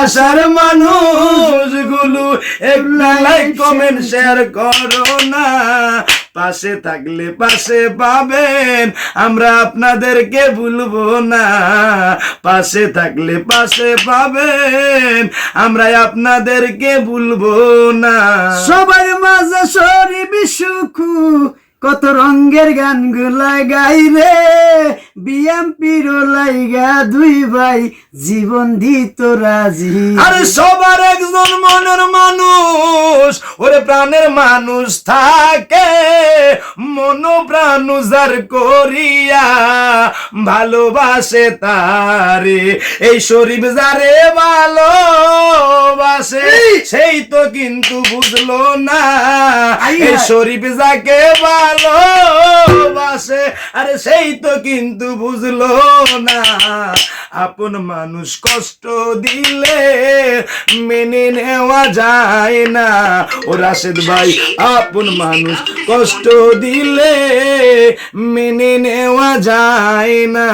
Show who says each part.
Speaker 1: ভালোবাসার মানুষগুলো একটা লাইক কমেন্ট শেয়ার করো না, পাশে থাকলে পাশে পাবেন, আমরা আপনাদেরকে ভুলবো না, পাশে থাকলে পাশে পাবেন, আমরা আপনাদেরকে ভুলবো না।
Speaker 2: সবার মাঝে শরীফ সুখু কত রঙের গান গুলা গাইলে, বিএমপির লাইগা দুই ভাই জীবন দিত রাজি।
Speaker 1: আরে সবার একজন মনের মানুষ, ওরে প্রাণের মানুষ থাকে, মন প্রাণ উজাড় করিয়া ভালোবাসে তারে। এই শরীফ যারে ভালোবাসে সেই তো কিন্তু বুঝলো না, এই শরীফ যাকে ভালোবাসে আরে সেই তো কিন্তু বুঝলো না। আপন মানুষ কষ্ট দিলে মেনে নেওয়া যায় না, ও রাশেদ ভাই আপন মানুষ কষ্ট দিলে মেনে নেওয়া যায় না।